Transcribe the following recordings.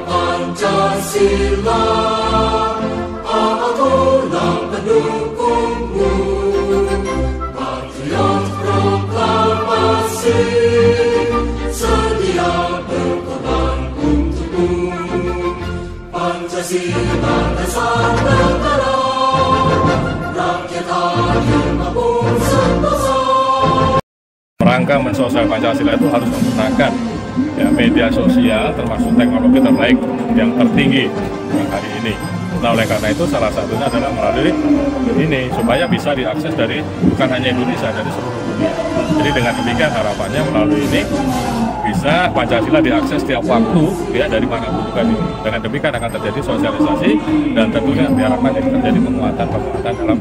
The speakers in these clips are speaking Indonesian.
Pancasila, akulah pendukungmu, patriot proklamasi, sedia berkorban untukmu. Pancasila dasar negara, rakyat hadir maupun sentosa. Rangka mensosial Pancasila itu harus menggunakan media sosial termasuk teknologi terbaik yang tertinggi yang hari ini. Nah, oleh karena itu salah satunya adalah melalui ini supaya bisa diakses dari bukan hanya Indonesia, dari seluruh dunia. Jadi dengan demikian harapannya melalui ini bisa Pancasila diakses tiap waktu ya dari manapun juga ini. Dengan demikian akan terjadi sosialisasi dan tentunya diharapkan terjadi penguatan dalam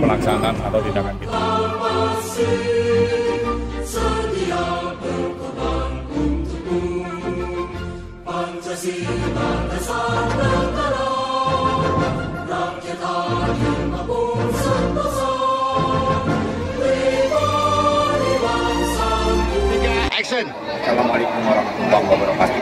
pelaksanaan atau tindakan kita. Pancasila dasar negara, rakyat hadir maupun sentosa, pribadi bangsa. Action. Assalamualaikum warahmatullahi wabarakatuh.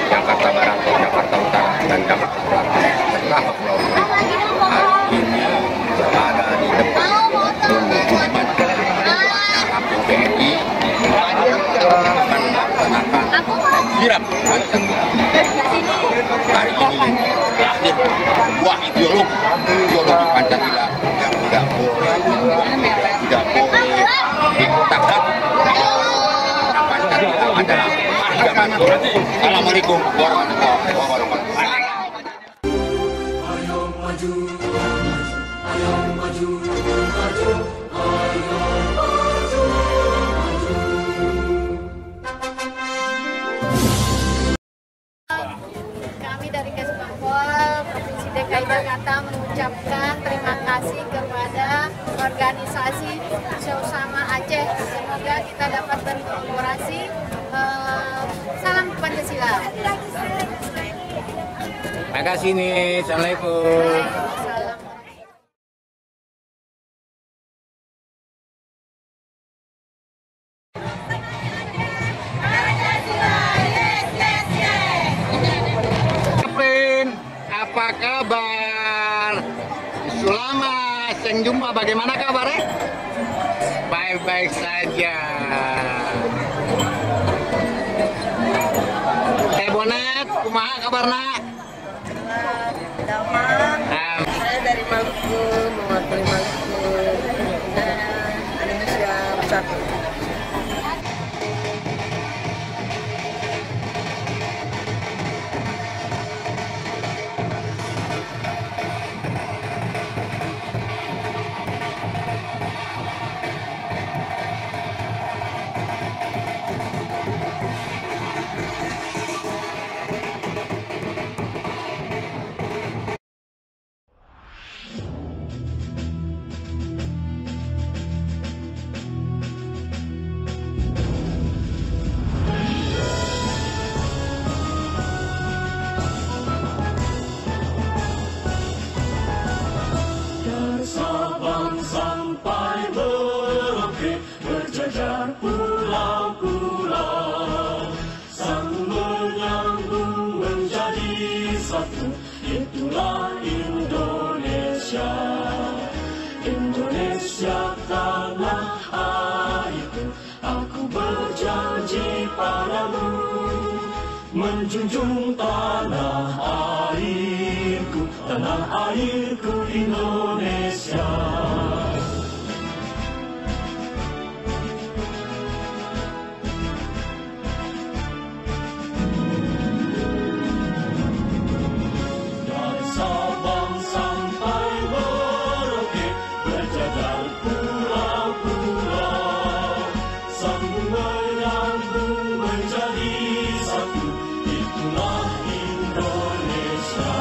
Jakarta Barat, Jakarta Utara, dan Jakarta Selatan. Setelah akhirnya berada di depan TNI akan melaksanakan kirap hari ini lahir sebuah ideologi Pancasila yang tidak boleh dikotakkan. Pancasila adalah harga mati. Assalamualaikum warahmatullahi wabarakatuh. Ayo maju, ayo maju, maju, ayo maju. Kami dari Kesbangpol Provinsi DKI Jakarta mengucapkan terima kasih kepada organisasi Sesama Aceh. Semoga kita dapat berkolaborasi. Salam Pancasila. Terima kasih nih. Assalamualaikum. Apa kabar? Selama jumpa, bagaimana kabarnya? Baik-baik saja. Bonet, kumaha kabarna? Saya dari Maluku, mewakili Maluku, Indonesia bersatu. Sampai Merauke berjajar pulau-pulau, sambung menyambung menjadi satu, itulah Indonesia. Indonesia tanah airku, aku berjanji padamu, menjunjung tanah airku Indonesia. Dari Sabang sampai Merauke berjajar pulau-pulau, sambung menyambung menjadi satu, itulah Indonesia.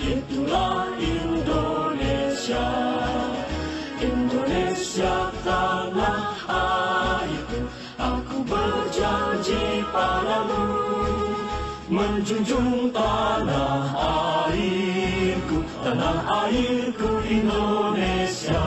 itulah Indonesia. Indonesia tanah airku, aku berjanji padamu, menjunjung tanah airku Indonesia.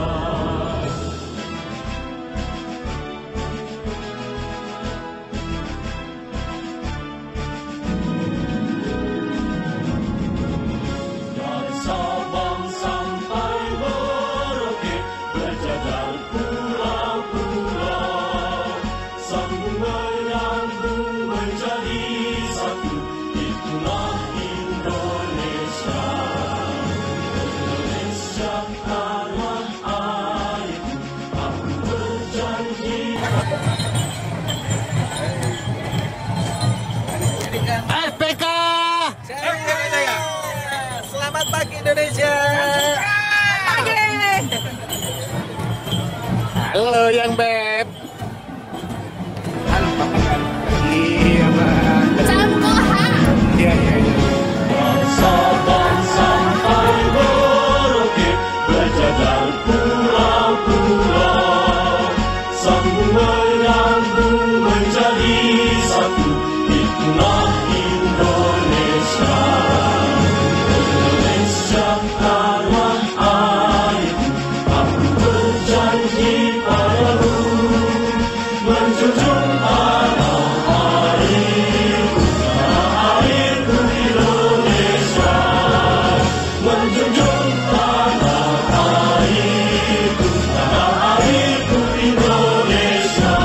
Dari Sabang sampai Merauke, berjajar pulau-pulau, sambung menyambung menjadi satu, itulah Indonesia. Indonesia tanah airku, aku berjanji. FPK. Selamat pagi Indonesia. Halo yang beb. Halo Bapak. Iya, Bang. Iya. Dari Sabang sampai Merauke, berjajar pulau-pulau, sambung menyambung menjadi satu, itulah Indonesia. Indonesia tanah airku, aku berjanji padamu, menjunjung tanah airku Indonesia, menjunjung tanah airku Indonesia.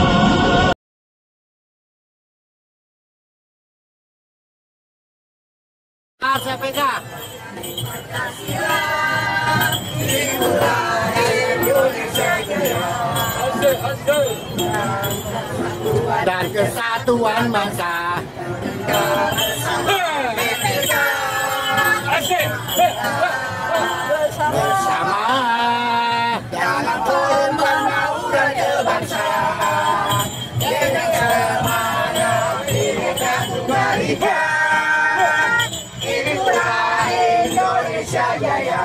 FPK. Dan kesatuan bangsa. Bersama dalam pembangunan kebangsaan. Dengan semangat Bhinneka Tunggal Ika. Inilah Indonesia Jaya.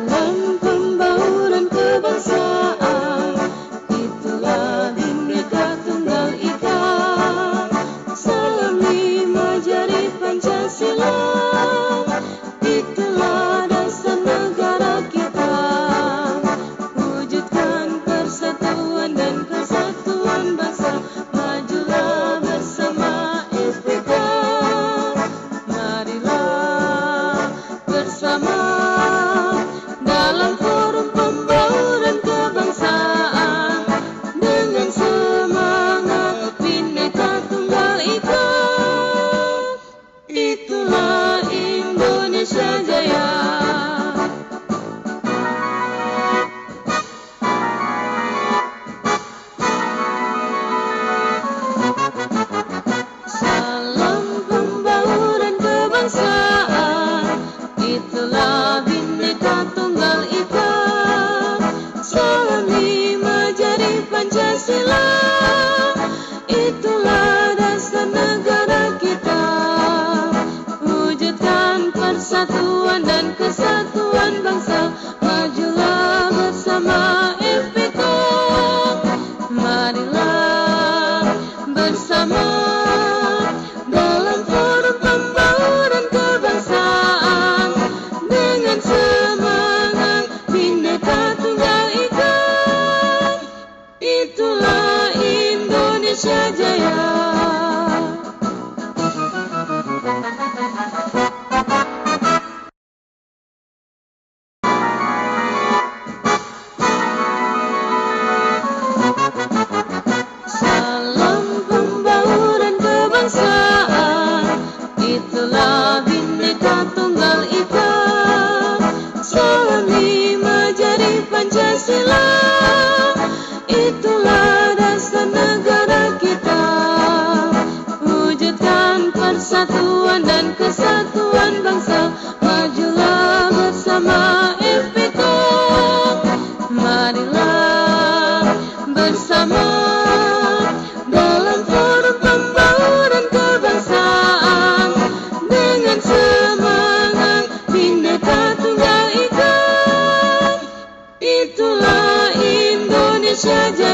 Dalam pembangunan kebangsaan, itulah Bhinneka Tunggal Ika. Salam 5 jari Pancasila, itulah dasar negara kita. Wujudkan persatuan bersama dalam forum pembauran kebangsaan dengan semangat Bhinneka Tunggal Ika. Itulah Indonesia.